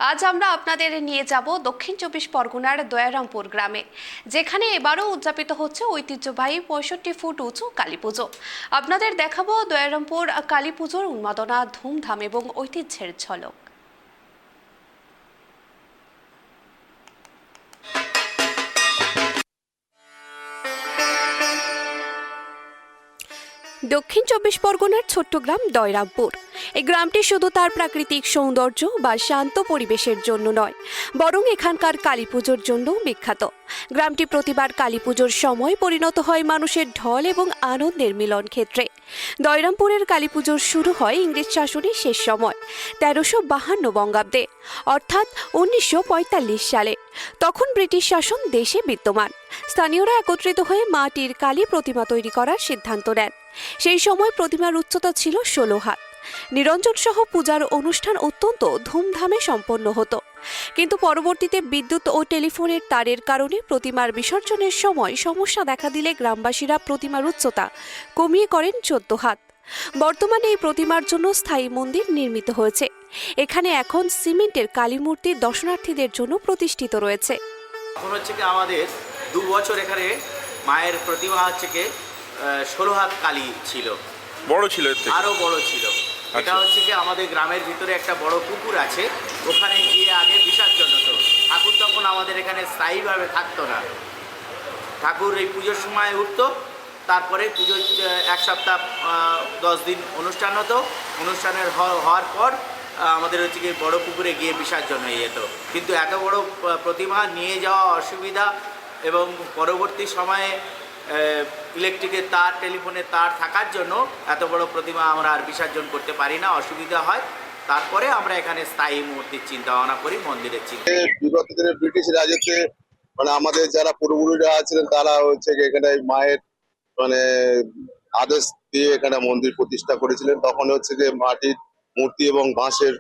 আজ আমরা আপনাদের নিয়ে যাব দক্ষিণ চব্বিশ পরগনার দয়ারামপুর গ্রামে, যেখানে এবারও উদযাপিত হচ্ছে ঐতিহ্যবাহী ৬৫ ফুট উঁচু কালী পুজো। আপনাদের দেখাবো দয়ারামপুর কালী পুজোর উন্মাদনা, ধুমধাম এবং ঐতিহ্যের ঝলক। দক্ষিণ চব্বিশ পরগনার ছোট্ট গ্রাম দয়রামপুর। এই গ্রামটি শুধু তার প্রাকৃতিক সৌন্দর্য বা শান্ত পরিবেশের জন্য নয়, বরং এখানকার কালী পুজোর জন্যও বিখ্যাত। গ্রামটি প্রতিবার কালী পুজোর সময় পরিণত হয় মানুষের ঢল এবং আনন্দের মিলন ক্ষেত্রে। দয়রামপুরের কালী পুজোর শুরু হয় ইংরেজ শাসনের শেষ সময় ১৩৫২ বঙ্গাব্দে, অর্থাৎ ১৯৪৫ সালে। তখন ব্রিটিশ শাসন দেশে বিদ্যমান। স্থানীয়রা একত্রিত হয়ে মাটির কালী প্রতিমা তৈরি করার সিদ্ধান্ত নেন। সেই সময় প্রতিমার উচ্চতা ছিল ১৬ হাত। নিরঞ্জন সহ পূজার অনুষ্ঠান অত্যন্ত ধুমধামে সম্পন্ন হতো। কিন্তু পরবর্তীতে বিদ্যুৎ ও টেলিফোনের তারের কারণে প্রতিমার বিসর্জনের সময় সমস্যা দেখা দিলে গ্রামবাসীরা প্রতিমার উচ্চতা কমিয়ে করেন ১৪ হাত। বর্তমানে এই প্রতিমার জন্য স্থায়ী মন্দির নির্মিত হয়েছে। এখানে এখন সিমেন্টের কালী মূর্তি দর্শনার্থীদের জন্য প্রতিষ্ঠিত রয়েছে। এখন হচ্ছে কি আমাদের ২ বছর এখানে মায়ের প্রতিমা হচ্ছে কি ১৬ হাত কালী ছিল, বড় ছিল, আরও বড় ছিল। এটা হচ্ছে কি আমাদের গ্রামের ভিতরে একটা বড় পুকুর আছে, ওখানে গিয়ে আগে বিসর্জন হতো। ঠাকুর তখন আমাদের এখানে স্থায়ীভাবে থাকতো না। ঠাকুর এই পুজোর সময় উঠতো, তারপরে পুজোর ১ সপ্তাহ ১০ দিন অনুষ্ঠান হতো। অনুষ্ঠানের হওয়ার পর আমাদের হচ্ছে কি বড় পুকুরে গিয়ে বিসর্জন হয়ে যেত। কিন্তু এত বড় প্রতিমা নিয়ে যাওয়া অসুবিধা, এবং পরবর্তী সময়ে ইলেকট্রিকের তার, টেলিফোনের তার থাকার জন্য এত বড় প্রতিমা আমরা আর বিসর্জন করতে পারি না, অসুবিধা হয়। তারপরে আমরা এখানে স্থায়ী মূর্তির চিন্তা ভাবনা করি, মন্দিরের চিন্তা। বিগত দিনে ব্রিটিশ রাজত্বে আমাদের যারা পূর্বপুরুষরা ছিলেন তারা হচ্ছে এখানে মায়ের আদেশ দিয়ে এখানে মন্দির প্রতিষ্ঠা করেছিলেন। তখন হচ্ছে যে মাটির মূর্তি এবং বাঁশের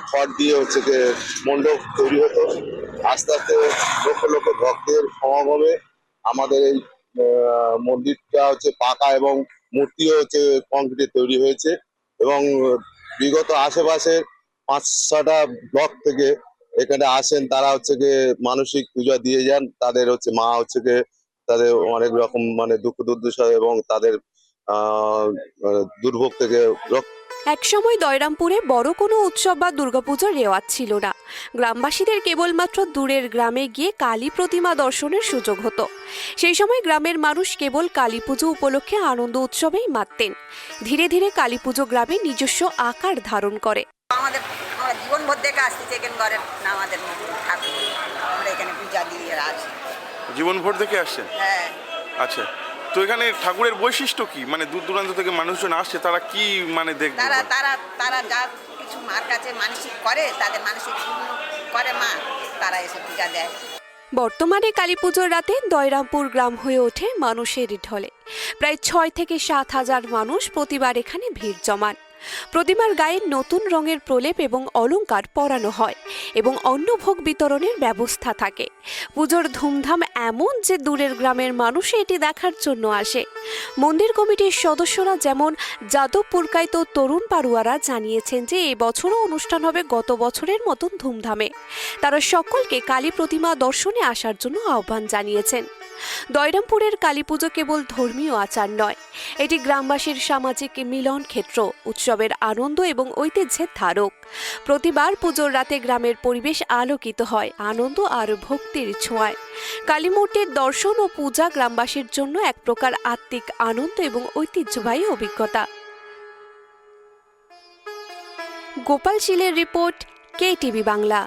খড় দিয়ে হচ্ছে যে মণ্ডপ তৈরি হতো। আস্তে আস্তে লক্ষ লক্ষ ভক্তের সমাগমে আমাদের এই মন্দিরটা হচ্ছে পাকা এবং মূর্তিও হচ্ছে কংক্রিটের তৈরি হয়েছে। এবং বিগত আশেপাশের ৫-৬টা ব্লক থেকে এখানে আসেন, তারা হচ্ছে গিয়ে মানসিক পূজা দিয়ে যান। তাদের হচ্ছে মা হচ্ছে গিয়ে তাদের অনেক রকম দুঃখ দুর্দশা এবং তাদের দুর্ভোগ থেকে একসময় দয়রামপুরে বড় কোনো উৎসব বা দুর্গাপুজোর রেওয়াজ ছিল না। গ্রামবাসীদের কেবলমাত্র দূরের গ্রামে গিয়ে কালী প্রতিমা দর্শনের সুযোগ হতো। সেই সময় গ্রামের মানুষ কেবল কালী পুজো উপলক্ষে আনন্দ উৎসবেই মাততেন। ধীরে ধীরে কালী পুজো গ্রামে নিজস্ব আকার ধারণ করে। আমরা জীবনভর দেখে আসছি এখানে ঘরের আমাদের ঠাকুর, আমরা এখানে পূজা দিয়ে আছি। জীবনভর দেখে আসছেন? হ্যাঁ। আচ্ছা, তো এখানে ঠাকুরের বৈশিষ্ট্য কি? দূর দূরান্ত থেকে মানুষজন আসছে, তারা কি দেখবে? তারা যা কিছু মার কাছে মানসিক করে, তাদের মানসিক পূর্ণ করে মা, তারা এসে পূজা দেয়। বর্তমানে কালী পুজোর রাতে দয়রামপুর গ্রাম হয়ে ওঠে মানুষের ঢলে। প্রায় ৬ থেকে ৭ হাজার মানুষ প্রতিবার এখানে ভিড় জমান। প্রতিমার গায়ে নতুন রঙের প্রলেপ এবং অলংকার পরানো হয় এবং অন্নভোগ বিতরণের ব্যবস্থা থাকে। পুজোর ধুমধাম এমন যে দূরের গ্রামের মানুষ এটি দেখার জন্য আসে। মন্দির কমিটির সদস্যরা যেমন যাদবপুরকাইত তরুণ পাড়ুয়ারা জানিয়েছেন যে এই বছরও অনুষ্ঠান হবে গত বছরের মতন ধুমধামে। তারা সকলকে কালী প্রতিমা দর্শনে আসার জন্য আহ্বান জানিয়েছেন। দয়রামপুরের কালী পুজো কেবল ধর্মীয় আচার নয়, এটি গ্রামবাসীর সামাজিক মিলন ক্ষেত্র, উৎসবের আনন্দ এবং ঐতিহ্যের ধারক। প্রতিবার পুজোর রাতে গ্রামের পরিবেশ আলোকিত হয় আনন্দ আর ভক্তির ছোঁয়ায়। কালী মূর্তির দর্শন ও পূজা গ্রামবাসীর জন্য এক প্রকার আত্মিক আনন্দ এবং ঐতিহ্যবাহী অভিজ্ঞতা। গোপাল শীলের রিপোর্ট, KTV বাংলা।